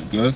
good?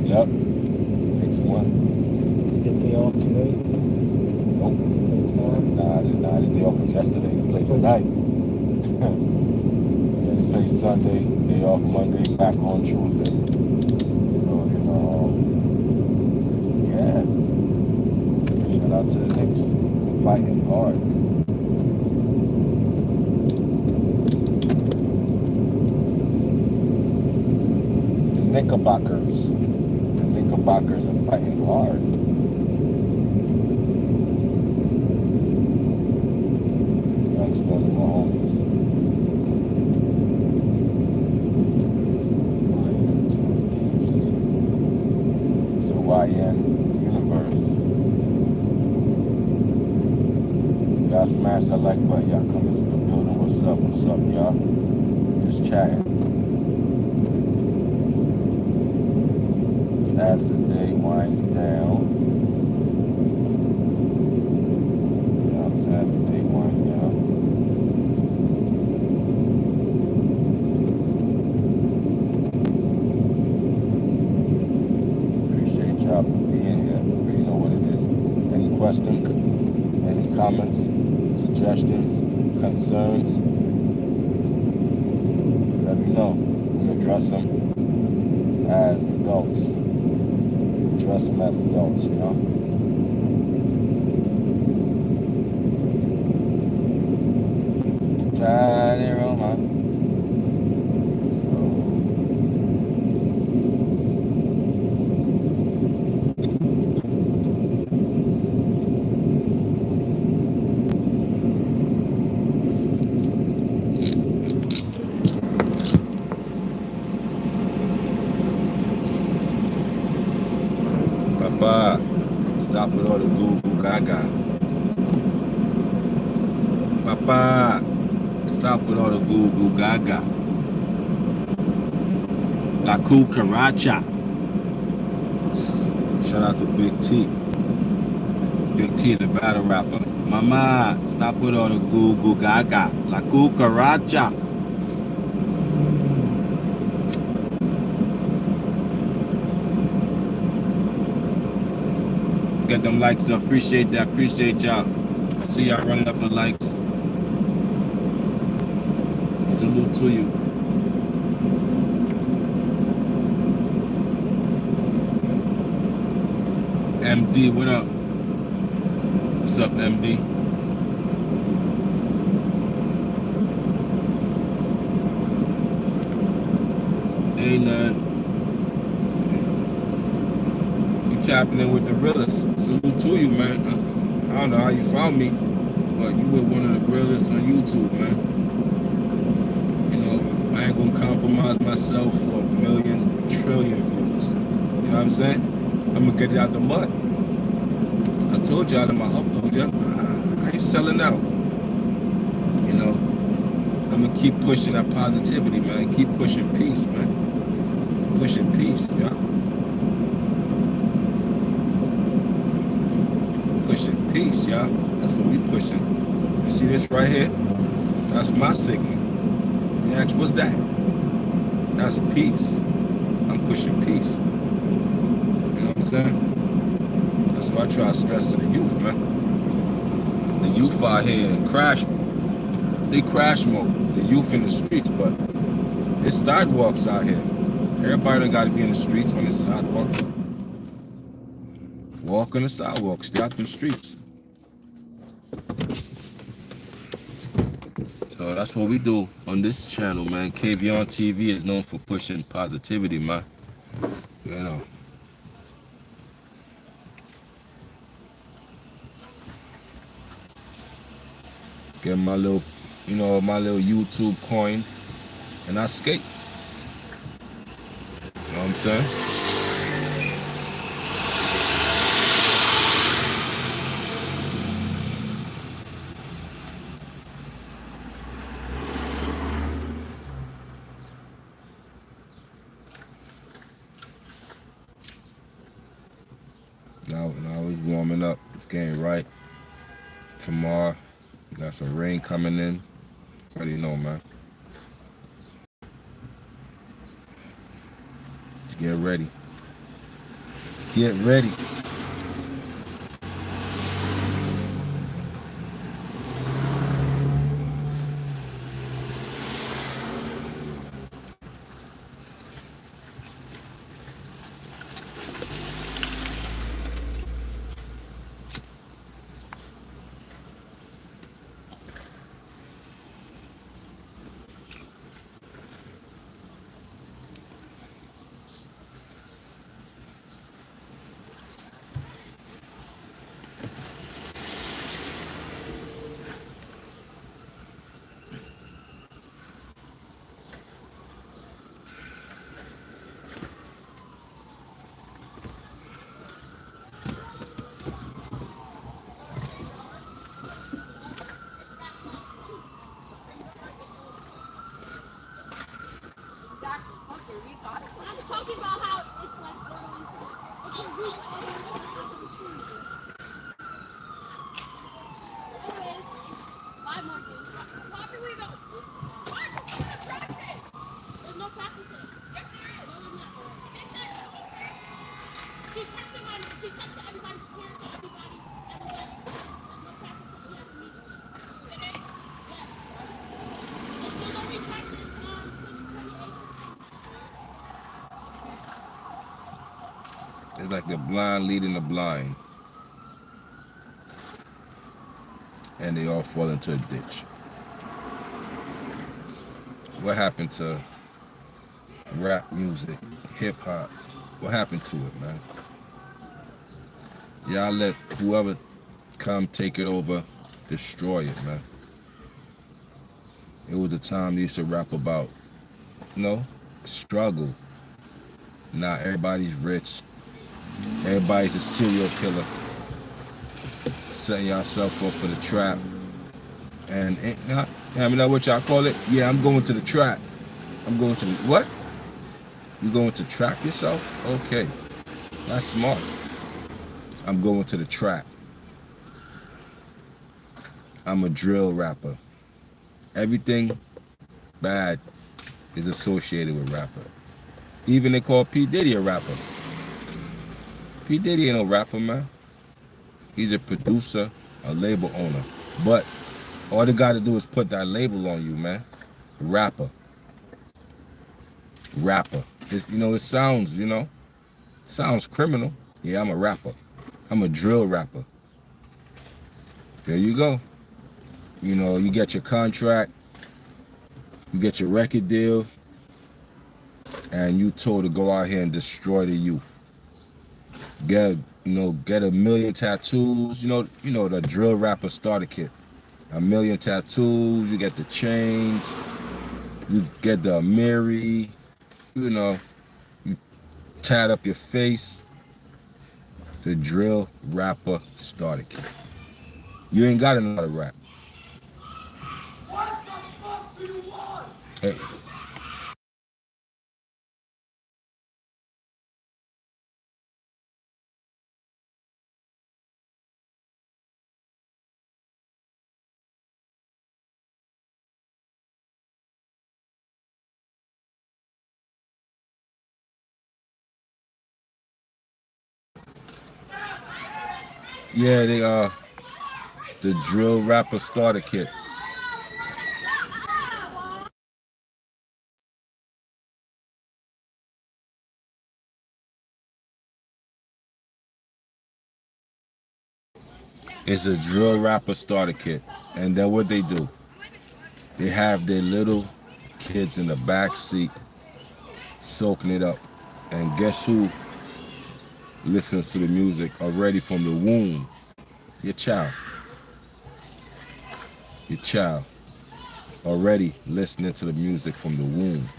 Yep. 6-1. You get day off today? Nope. Nah, the day off was yesterday. They play tonight. Yeah, they play Sunday, day off Monday, back on Tuesday. So, yeah. Shout out to the Knicks. Fighting hard. The Knickerbockers. The Knickerbockers are fighting hard. Youngstown and my homies. So YN Universe. Y'all smash that like button. Y'all come into the building. What's up, y'all? Just chatting. As the day winds down. You know what I'm saying? As the day winds down. Appreciate y'all for being here. You know what it is. Any questions? Any comments? Suggestions? Concerns? Let me know. We address them as adults. Address them as adults, you know? Tiny Roma. So, Papa, stop with all the goo goo gaga. Papa, stop with all the goo goo gaga. La cucaracha. Shout out to Big T. Big T is a battle rapper. Mama, stop with all the goo goo gaga. La cucaracha. Get them likes up. Appreciate that. Appreciate y'all. I see y'all running up the likes. Salute to you. MD, what up? What's up, MD? Ain't nothing. You tapping in with the realest. Salute to you, man. I don't know how you found me, but you were one of the realest on YouTube, man. You know, I ain't gonna compromise myself for 1,000,000 trillion views. You know what I'm saying? I'm gonna get it out the mud. I told y'all in my upload, I ain't selling out. You know, I'm gonna keep pushing that positivity, man. Keep pushing peace, man. Pushing peace, yeah. Pushing peace, y'all. That's what we pushing. You see this right here? That's my signal. You ask, what's that? That's peace. I'm pushing peace. You know what I'm saying? That's what I try to stress to the youth, man. The youth out here in crash. They crash mode. The youth in the streets, but it's sidewalks out here. Everybody don't got to be in the streets when it's sidewalks. Walk on the sidewalk. Stay out them streets. So that's what we do on this channel, man. KVon TV is known for pushing positivity, man. You know. Get my little, my little YouTube coins, and I skate. You know what I'm saying? Now it's warming up. It's getting right. Tomorrow, you got some rain coming in. Already know, man. Get ready. Get ready. It's like the blind leading the blind. And they all fall into a ditch. What happened to rap music, hip hop? What happened to it, man? Y'all let whoever come take it over, destroy it, man. It was a time they used to rap about, struggle. Now everybody's rich. Everybody's a serial killer. Setting yourself up for the trap. And what y'all call it? Yeah, I'm going to the trap. I'm going to the what? You going to trap yourself? Okay. That's smart. I'm going to the trap. I'm a drill rapper. Everything bad is associated with rapper. Even they call P. Diddy a rapper. P. Diddy ain't no rapper, man. He's a producer, a label owner. But all they gotta do is put that label on you, man. Rapper. Rapper. It sounds criminal. Yeah, I'm a rapper. I'm a drill rapper. There you go. You get your contract, you get your record deal, and you told to go out here and destroy the youth. Get a million tattoos. The drill rapper starter kit. A million tattoos. You get the chains. You get the Amiri. You tat up your face. The drill rapper starter kit. You ain't got another rap. What the fuck do you want? Hey. Yeah, they are the drill rapper starter kit. It's a drill rapper starter kit. And then what they do, they have their little kids in the back seat soaking it up. And guess who listens to the music already from the womb? Your child. Your child. Already listening to the music from the womb.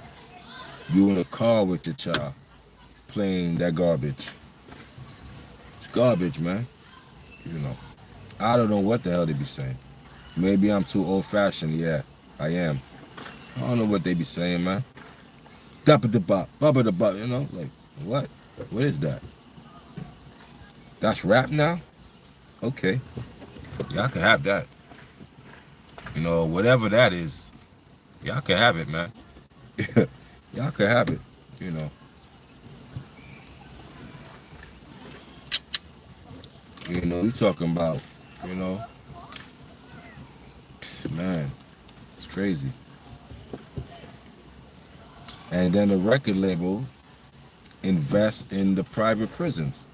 You in a car with your child playing that garbage. It's garbage, man. You know. I don't know what the hell they be saying. Maybe I'm too old-fashioned. Yeah, I am. I don't know what they be saying, man. Dappa-da-bop, bubba-da-bop, you know? Like, what? What is that? That's rap now? Okay. Y'all can have that. You know, whatever that is, y'all can have it, man. Y'all can have it, you know. You know, we talking about, you know, man, it's crazy. And then the record label invests in the private prisons.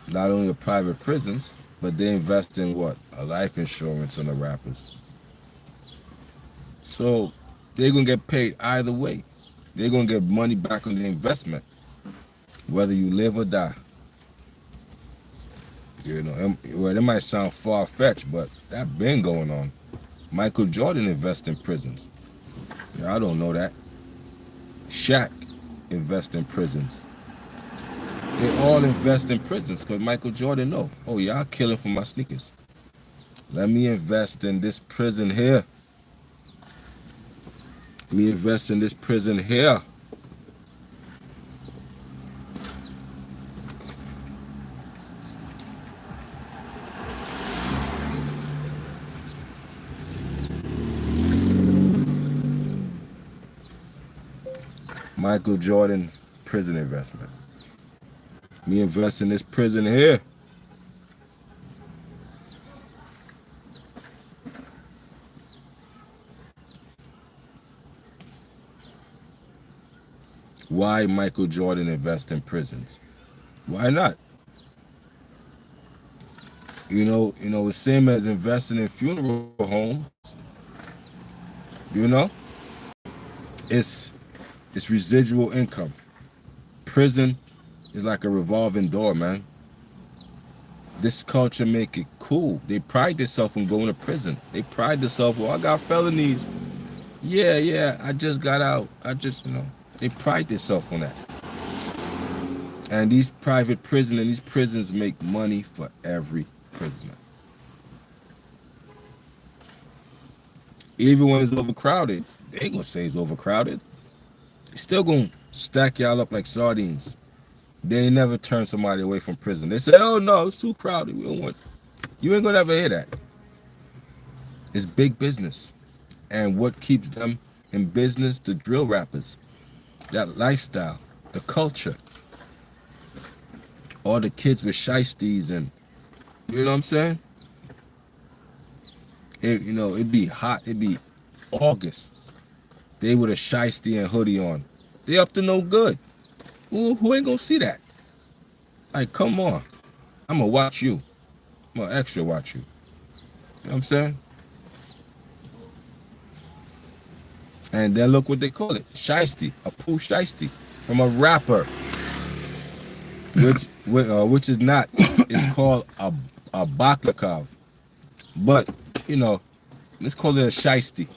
Not only the private prisons, but they invest in what? A life insurance on the rappers. So they're going to get paid either way. They're going to get money back on the investment, whether you live or die. You know, well, it might sound far-fetched, but that been going on. Michael Jordan invests in prisons. Yeah, I don't know that. Shaq invests in prisons. They all invest in prisons because Michael Jordan know, oh, y'all killing for my sneakers. Let me invest in this prison here. Let me invest in this prison here. Michael Jordan prison investment. Me invest in this prison here. Why Michael Jordan invest in prisons? Why not? You know, the same as investing in funeral homes. You know, it's residual income. Prison is like a revolving door, man. This culture make it cool. They pride themselves on going to prison. They pride themselves, well, I got felonies. Yeah, I just got out. They pride themselves on that. And these private prisons and these prisons make money for every prisoner. Even when it's overcrowded, they ain't gonna say it's overcrowded. They still gonna stack y'all up like sardines. They ain't never turn somebody away from prison. They say, oh no, it's too crowded. We don't want. You ain't gonna ever hear that. It's big business. And what keeps them in business? The drill rappers. That lifestyle, the culture. All the kids with shiesties and, you know what I'm saying? It'd be hot. It'd be August. They with a shiesty and hoodie on. They up to no good. Who ain't gonna see that? Like, come on. I'm gonna watch you. I'm gonna extra watch you. You know what I'm saying? And then look what they call it. Shiesty. A poo shiesty. From a rapper. Which is not. It's called a baklakov. But, let's call it a shiesty.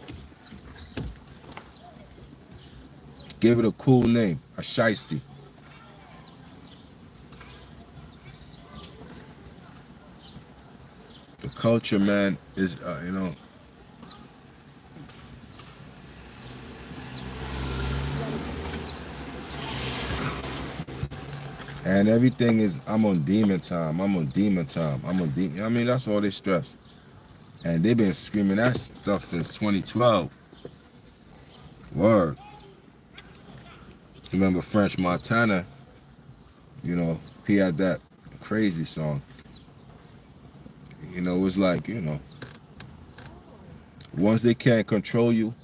Give it a cool name. A shiesty. The culture, man, is, and everything is, I'm on demon time. I mean, that's all they stress. And they've been screaming that stuff since 2012. Word. Remember French Montana, he had that crazy song. It was like, once they can't control you,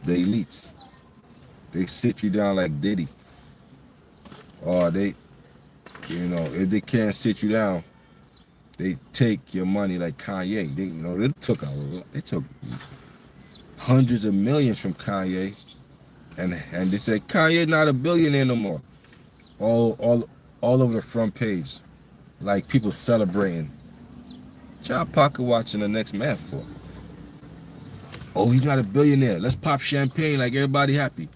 the elites, they sit you down like Diddy. Or they, if they can't sit you down, they take your money like Kanye. They took hundreds of millions from Kanye, and they said Kanye not a billionaire no more. All over the front page, like people celebrating. Child pocket watching the next man for. Oh, he's not a billionaire. Let's pop champagne like everybody happy.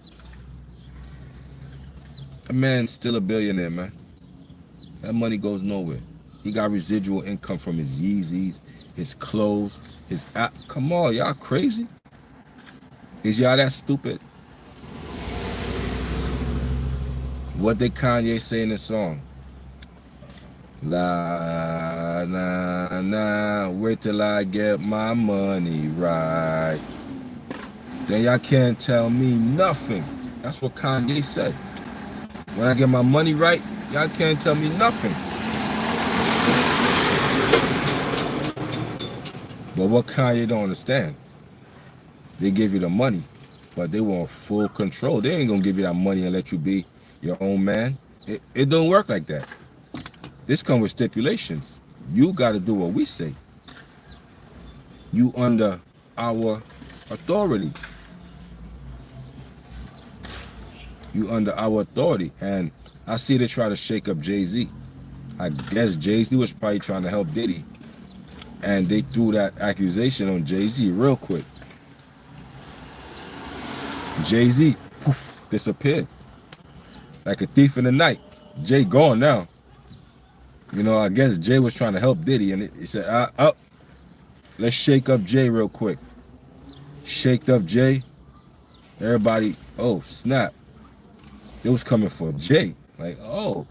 That man's still a billionaire, man. That money goes nowhere. He got residual income from his Yeezys, his clothes, his app. Come on, y'all crazy? Is y'all that stupid? What did Kanye say in the song? La, na, na, wait till I get my money right. Then y'all can't tell me nothing. That's what Kanye said. When I get my money right, y'all can't tell me nothing. But what Kanye don't understand, they give you the money, but they want full control. They ain't gonna give you that money and let you be your own man. It don't work like that. This comes with stipulations. You got to do what we say. You under our authority. You under our authority. And I see they try to shake up Jay-Z. I guess Jay-Z was probably trying to help Diddy. And they threw that accusation on Jay-Z real quick. Jay-Z, poof, disappeared. Like a thief in the night. Jay gone now. You know, I guess Jay was trying to help Diddy, and he said, up, let's shake up Jay real quick. Shaked up Jay. Everybody, oh, snap. It was coming for Jay. Like, oh.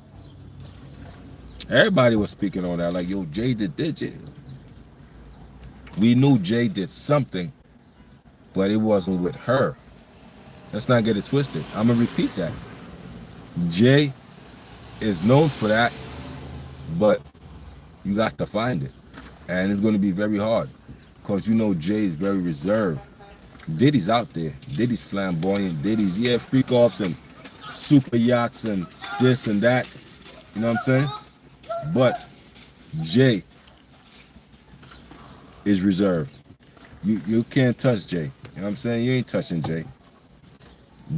Everybody was speaking on that. Like, yo, Jay did Jay. We knew Jay did something, but it wasn't with her. Let's not get it twisted. I'm going to repeat that. Jay is known for that, but you got to find it. And it's going to be very hard because you know Jay is very reserved. Diddy's out there. Diddy's flamboyant. Diddy's, yeah, freak offs and super yachts and this and that. You know what I'm saying? But Jay is reserved. You can't touch Jay. You know what I'm saying? You ain't touching Jay.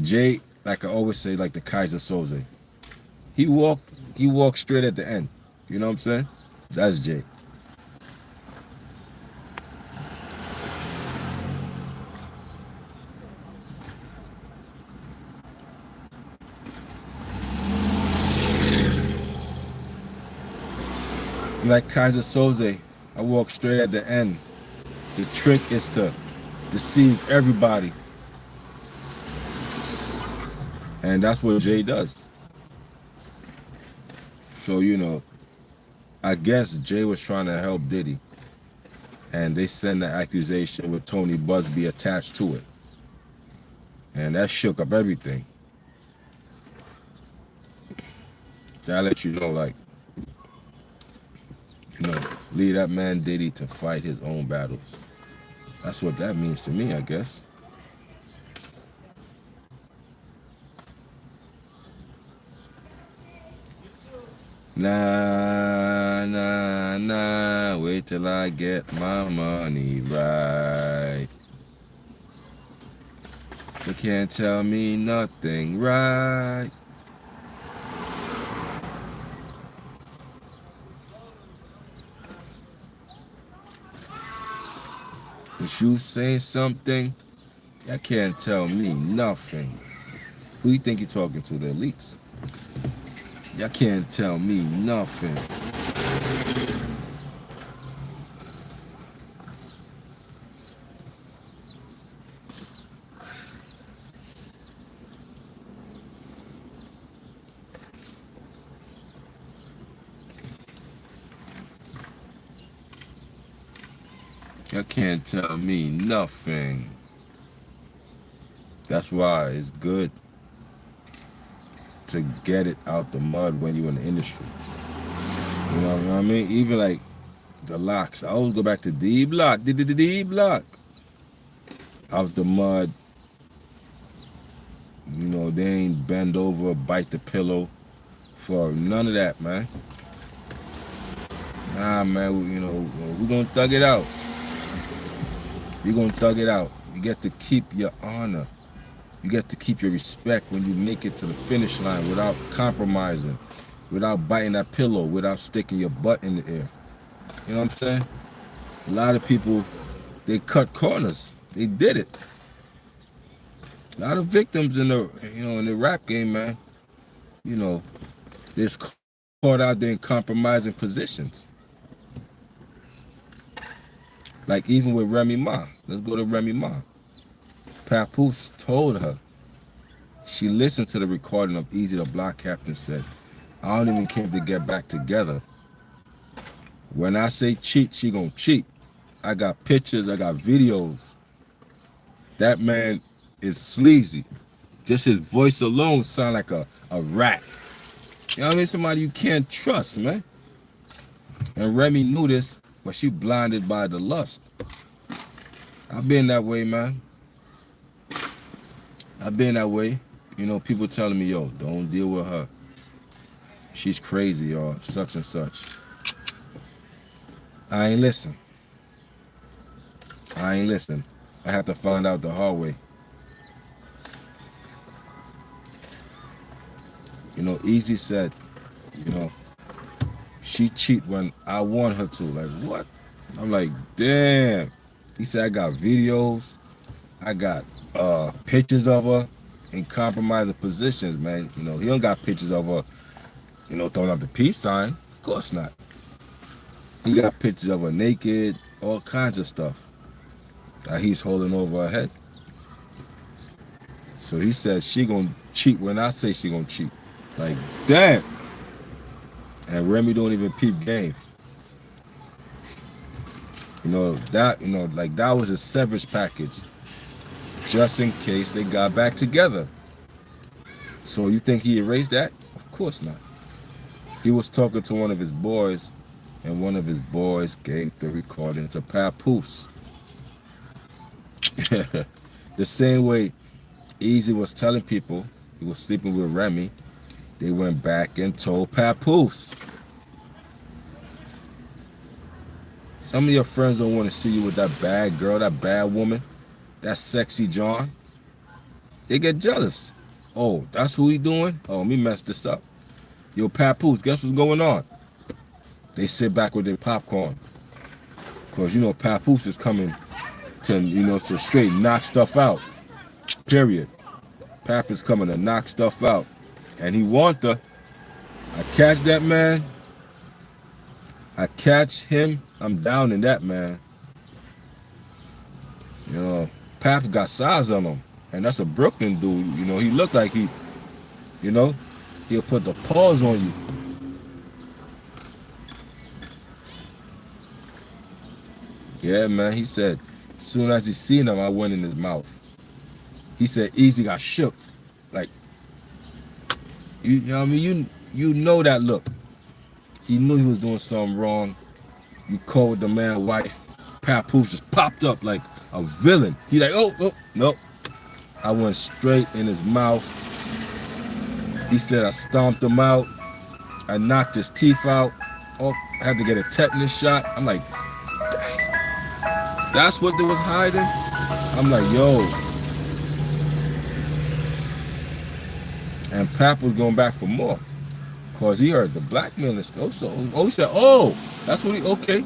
Jay, like I always say, like the Kaiser Soze. He walked straight at the end. You know what I'm saying? That's Jay. Like Kaiser Soze, I walk straight at the end. The trick is to deceive everybody. And that's what Jay does. So, you know, I guess Jay was trying to help Diddy. And they sent the accusation with Tony Busby attached to it. And that shook up everything. That let you know, like, you know, leave that man Diddy to fight his own battles. That's what that means to me, I guess. Nah, nah, nah, wait till I get my money right. You can't tell me nothing, right? If you say something, you can't tell me nothing. Who you think you're talking to, the elites? Y'all can't tell me nothing. Y'all can't tell me nothing. That's why it's good to get it out the mud when you're in the industry. You know what I mean? Even like the locks. I always go back to D Block. D Block. Out the mud. You know, they ain't bend over, bite the pillow for none of that, man. Nah, man, we're gonna thug it out. You're gonna thug it out. You get to keep your honor. You get to keep your respect when you make it to the finish line without compromising, without biting that pillow, without sticking your butt in the air. You know what I'm saying? A lot of people, they cut corners. They did it. A lot of victims in the rap game, man. They're caught out there in compromising positions. Like even with Remy Ma. Let's go to Remy Ma. Papoose told her. She listened to the recording of Easy the Block Captain said, I don't even care if they get back together. When I say cheat, she gonna cheat. I got pictures, I got videos. That man is sleazy. Just his voice alone sound like a rat. You know what I mean? Somebody you can't trust, man. And Remy knew this, but she blinded by the lust. I've been that way, man. I've been that way. People telling me, yo, don't deal with her. She's crazy or such and such. I ain't listen. I had to find out the hard way. Easy said, she cheat when I want her to. Like, what? I'm like, damn. He said, I got videos. I got pictures of her in compromising positions, man. He don't got pictures of her, throwing up the peace sign. Of course not. He got pictures of her naked, all kinds of stuff that he's holding over her head. So he said she gonna cheat when I say she gonna cheat. Like, damn. And Remy don't even peep game. That was a severance package. Just in case they got back together. So you think he erased that? Of course not. He was talking to one of his boys, and one of his boys gave the recording to Papoose. The same way Easy was telling people he was sleeping with Remy, they went back and told Papoose. Some of your friends don't want to see you with that bad girl, that bad woman, that sexy John. They get jealous. Oh, that's who he doing? Oh, let me mess this up. Yo, Papoose, guess what's going on? They sit back with their popcorn. Because, Papoose is coming to straight knock stuff out. Period. Pap is coming to knock stuff out. And he want the, I catch that man. I catch him. I'm down in that, man. Pap got size on him. And that's a Brooklyn dude. He looked like he'll put the paws on you. Yeah, man, he said, as soon as he seen him, I went in his mouth. He said, Easy got shook. Like, you know what I mean? You know that look. He knew he was doing something wrong. You called the man wife. Papoose just popped up like a villain. He like, oh, no. I went straight in his mouth. He said I stomped him out. I knocked his teeth out. Oh, I had to get a tetanus shot. I'm like, dang. That's what they was hiding? I'm like, yo. And Pap was going back for more. Cause he heard the blackmailing stuff. So he said, oh, that's what okay.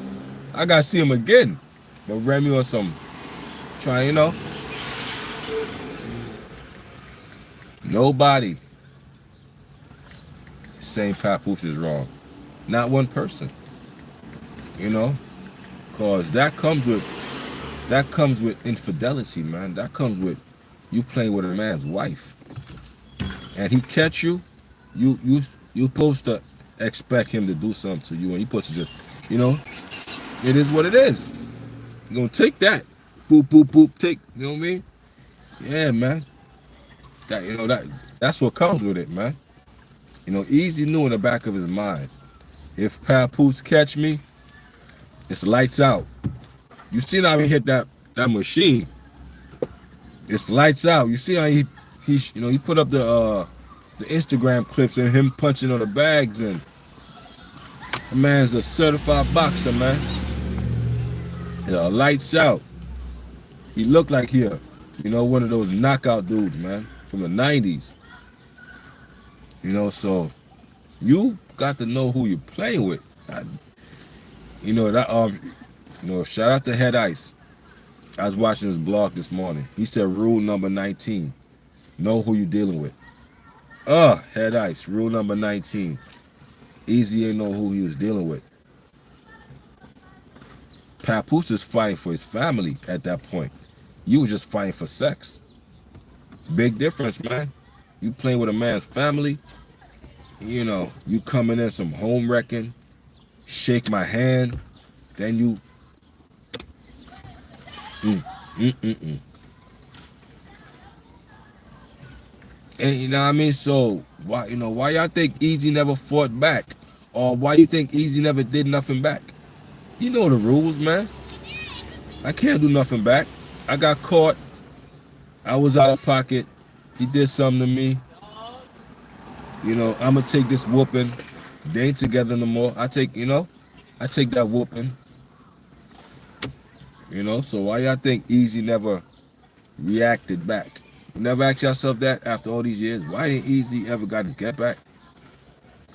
I gotta see him again. But Remy on some trying, Nobody saying Papoose is wrong. Not one person. Cause that comes with infidelity, man. That comes with you playing with a man's wife. And he catch you, you supposed to expect him to do something to you, and he supposed to just, it is what it is. You're gonna take that. Boop, boop, boop, take, you know what I mean? Yeah, man. That's what comes with it, man. Easy knew in the back of his mind, if Papoose catch me, it's lights out. You seen how he hit that machine. It's lights out. You see how he put up the Instagram clips of him punching on the bags, and The man's a certified boxer, man. Lights out. He looked like one of those knockout dudes, man, from the 90s. So you got to know who you're playing with. Shout out to Head Ice. I was watching his blog this morning. He said rule number 19. Know who you're dealing with. Head Ice, rule number 19. Easy ain't know who he was dealing with. Papoose is fighting for his family at that point. You were just fighting for sex. Big difference, man. You playing with a man's family. You coming in some home wrecking, shake my hand, then you And you know what I mean? So why y'all think Easy never fought back? Or why you think Easy never did nothing back? You know the rules, man. I can't do nothing back. I got caught. I was out of pocket. He did something to me. I'm gonna take this whooping. They ain't together no more. I take that whooping. So why y'all think Easy never reacted back? You never ask yourself that after all these years? Why didn't Easy ever got his get back?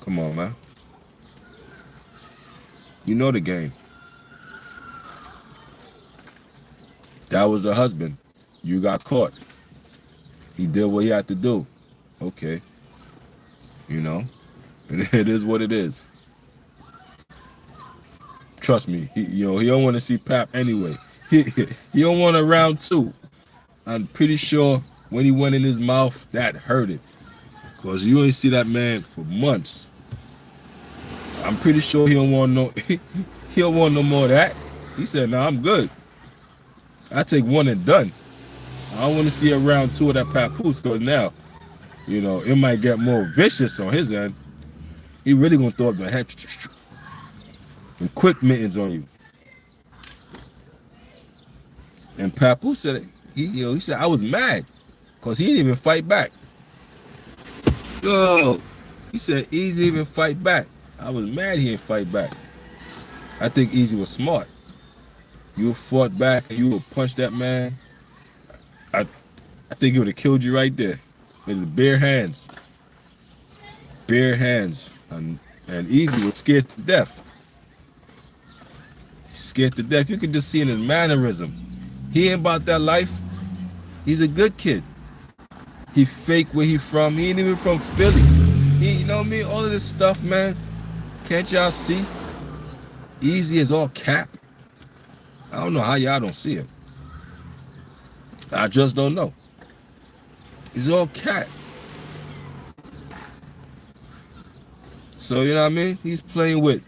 Come on, man. You know the game. That was the husband. You got caught. He did what he had to do. Okay. It is what it is. Trust me, he don't want to see Pap anyway. He don't want a round two. I'm pretty sure when he went in his mouth, that hurt it. Because you ain't see that man for months. I'm pretty sure he don't want no more of that. He said, "Nah, I'm good. I take one and done. I don't want to see a round two of that Papoose because now, it might get more vicious on his end. He really gonna throw up the head and quick mittens on you." And Papoose said, he said, "I was mad because he didn't even fight back." Yo, he said Easy didn't even fight back. I was mad he didn't fight back. I think Easy was smart. You fought back and you would punch that man. I think he would have killed you right there with his bare hands. Bare hands. And Easy was scared to death. Scared to death. You can just see in his mannerisms. He ain't about that life. He's a good kid. He fake where he from. He ain't even from Philly. You know what I mean? All of this stuff, man. Can't y'all see? Easy is all cap. I don't know how y'all don't see it. I just don't know. He's all cat. So, you know what I mean? He's playing with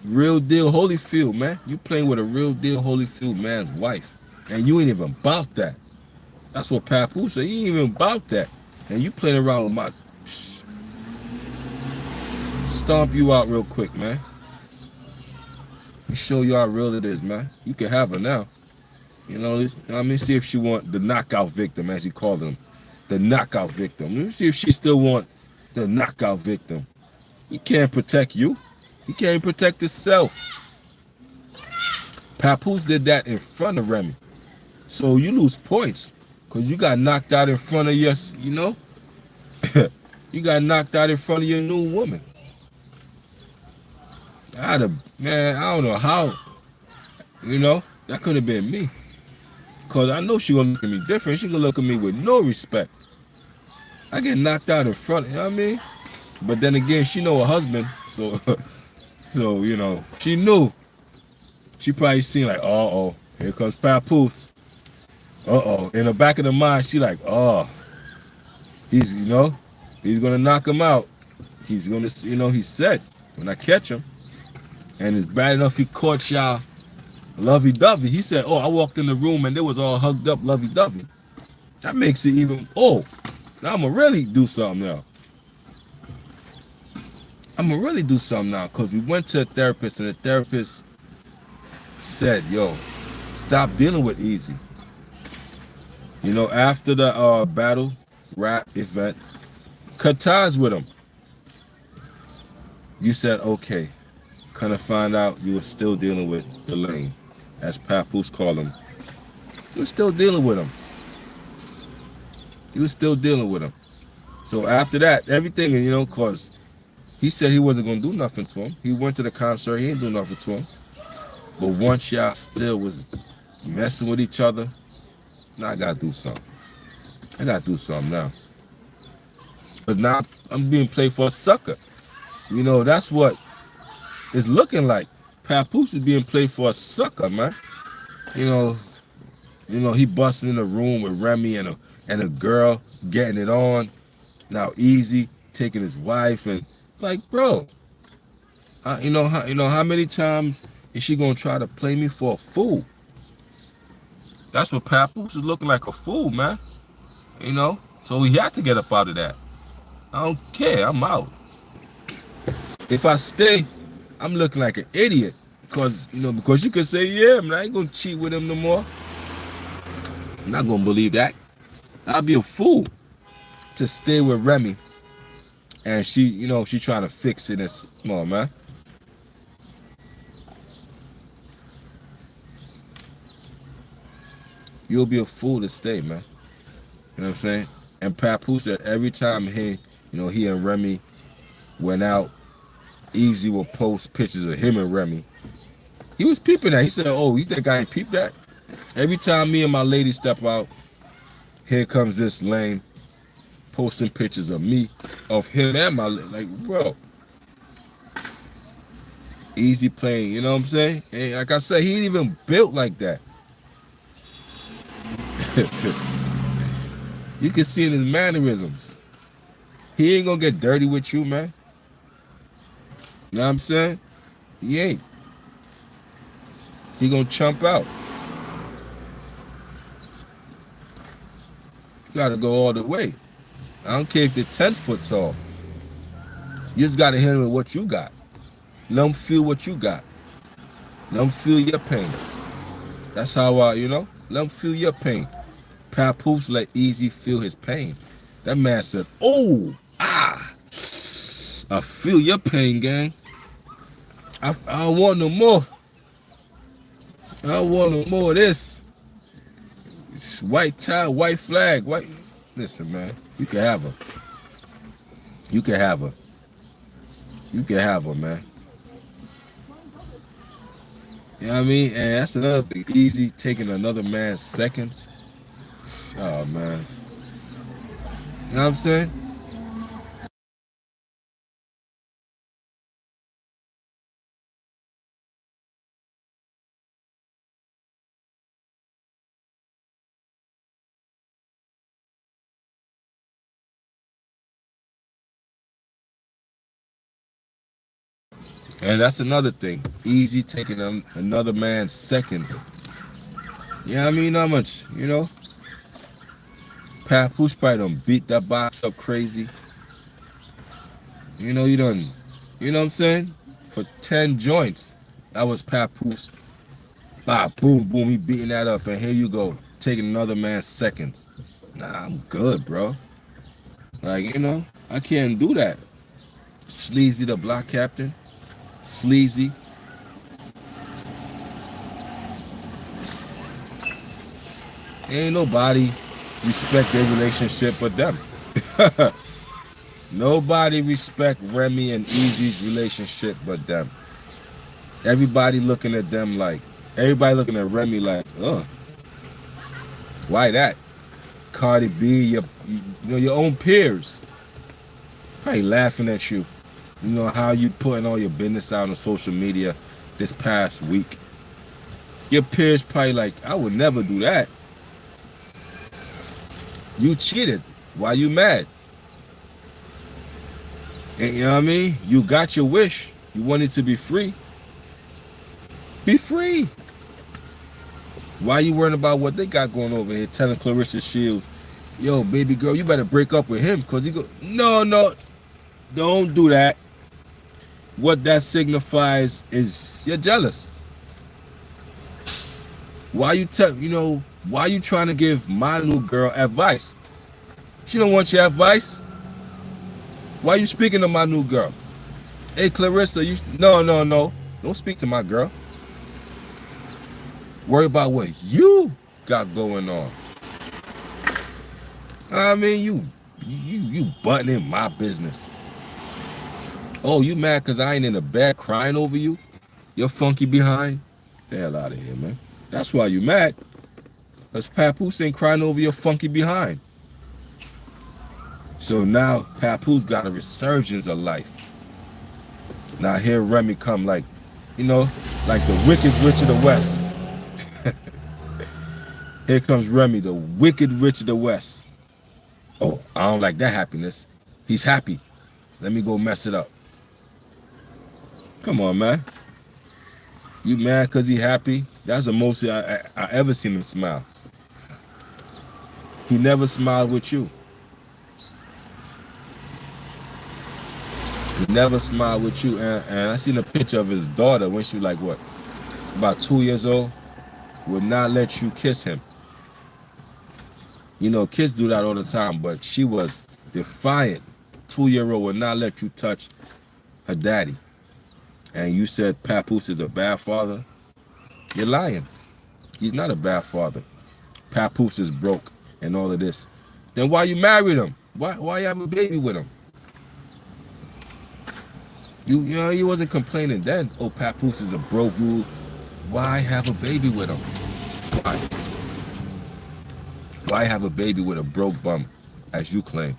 real deal Holyfield, man. You playing with a real deal Holyfield man's wife. And you ain't even about that. That's what Papoose said. You ain't even about that. And you playing around with my... Stomp you out real quick, man. Let me show you how real it is, man. You can have her now. Let me see if she want the knockout victim, as he called him. The knockout victim. Let me see if she still want the knockout victim. He can't protect you. He can't even protect himself. Papoose did that in front of Remy. So you lose points. Because you got knocked out in front of your, you got knocked out in front of your new woman. I don't know how. That could have been me. Because I know she gonna look at me different. She gonna look at me with no respect. I get knocked out in front, you know what I mean? But then again, she know her husband, so she knew. She probably seen like, uh-oh, here comes Papoose. Uh-oh. In the back of the mind, she like, oh, he's gonna knock him out. He's gonna, he's set when I catch him. And it's bad enough he caught y'all lovey-dovey. He said, oh, I walked in the room and they was all hugged up lovey-dovey. That makes it even, now I'm going to really do something now. Because we went to a therapist and the therapist said, yo, stop dealing with Easy. After the battle rap event, cut ties with him. You said, okay, Kind of find out you were still dealing with the lane, as Papoose called him. You were still dealing with him. You were still dealing with him. So after that, everything, you know, cause he said he wasn't gonna do nothing to him. He went to the concert, he didn't do nothing to him. But once y'all still was messing with each other, now I gotta do something. I gotta do something now. Cause now I'm being played for a sucker. You know, that's what it's looking like. Papoose is being played for a sucker, man. You know, he busting in a room with Remy and a girl getting it on. Now Easy taking his wife and like, bro, you know how many times is she gonna try to play me for a fool? That's what Papoose is looking like, a fool, man. You know, so we had to get up out of that. I don't care. I'm out. If I stay, I'm looking like an idiot because you could say, yeah, man, I ain't gonna cheat with him no more. I'm not gonna believe that. I'll be a fool to stay with Remy, and she trying to fix it. Come on, man. You'll be a fool to stay, man. You know what I'm saying? And Papoose said every time he and Remy went out, Easy will post pictures of him and Remy. He was peeping that. He said, oh, you think I ain't peeped that? Every time me and my lady step out, here comes this lame posting pictures of me, of him and my lady. Like, bro. Easy playing, you know what I'm saying? And like I said, he ain't even built like that. You can see in his mannerisms. He ain't gonna get dirty with you, man. You know what I'm saying? He ain't. He gonna chump out. You gotta go all the way. I don't care if they're 10 foot tall. You just gotta hit him with what you got. Let him feel what you got. Let him feel your pain. That's how let him feel your pain. Papoose let Easy feel his pain. That man said, oh, I feel your pain, gang. I don't want no more. I don't want no more of this. It's white tie, white flag, white. Listen, man, you can have her. You can have her. You can have her, man. You know what I mean? And that's another thing. Easy taking another man's seconds. Oh, man. You know what I'm saying? And that's another thing. Easy taking another man's seconds. You know what I mean? How much, Papoose probably done beat that box up crazy. You know what I'm saying? For 10 joints. That was Papoose. Bah, boom, boom, he beating that up. And here you go, taking another man's seconds. Nah, I'm good, bro. Like, I can't do that. Sleazy the block captain. Sleazy. Ain't nobody respect their relationship but them. Nobody respect Remy and Easy's relationship but them. Everybody looking at Remy like, ugh. Why that? Cardi B, your own peers, probably laughing at you. You know how you putting all your business out on social media this past week. Your peers probably like, I would never do that. You cheated. Why you mad? And you know what I mean? You got your wish. You wanted to be free. Be free. Why you worrying about what they got going over here? Telling Clarissa Shields, yo, baby girl, you better break up with him because he go. No, don't do that. What that signifies is you're jealous. Why you trying to give my new girl advice? She don't want your advice. Why you speaking to my new girl? Hey, Clarissa, no. Don't speak to my girl. Worry about what you got going on. I mean, you butting in my business. Oh, you mad because I ain't in the bed crying over you? You're funky behind? The hell out of here, man. That's why you mad. Because Papoose ain't crying over your funky behind. So now Papoose got a resurgence of life. Now here Remy come like, you know, like the wicked rich of the West. Here comes Remy, the wicked rich of the West. Oh, I don't like that happiness. He's happy. Let me go mess it up. Come on, man. You mad because he happy? That's the most I ever seen him smile. He never smiled with you. He never smiled with you. And I seen a picture of his daughter when she was like, what, about 2 years old, would not let you kiss him. You know, kids do that all the time, but she was defiant. 2-year-old would not let you touch her daddy. And you said Papoose is a bad father? You're lying. He's not a bad father. Papoose is broke and all of this. Then why you married him? Why you have a baby with him? You know, you wasn't complaining then. Oh, Papoose is a broke dude. Why have a baby with him? Why? Why have a baby with a broke bum, as you claim?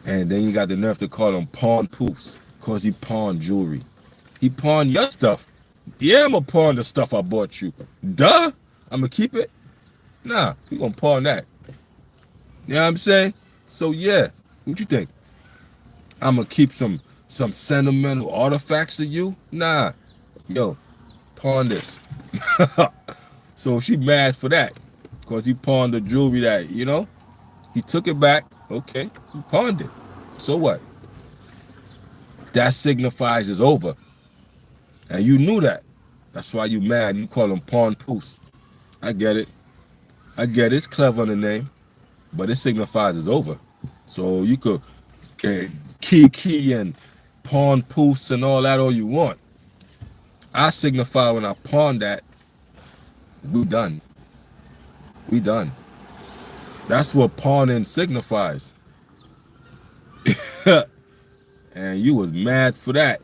And then you got the nerve to call him Pawn Poose, because he pawned jewelry. He pawned your stuff. Yeah, I'm going to pawn the stuff I bought you. Duh. I'm going to keep it? Nah, we going to pawn that. You know what I'm saying? So, yeah. What you think? I'm going to keep some sentimental artifacts of you? Nah. Yo, pawn this. So she mad for that. Because he pawned the jewelry that, you know, he took it back. Okay, he pawned it. So what? That signifies it's over. And you knew that. That's why you mad. You call him Pawn Poose. I get it. I get it. It's clever in the name. But it signifies it's over. So you could Kiki and Pawn Poose and all that all you want. I signify when I pawn that, we done. We done. That's what pawning signifies. And you was mad for that.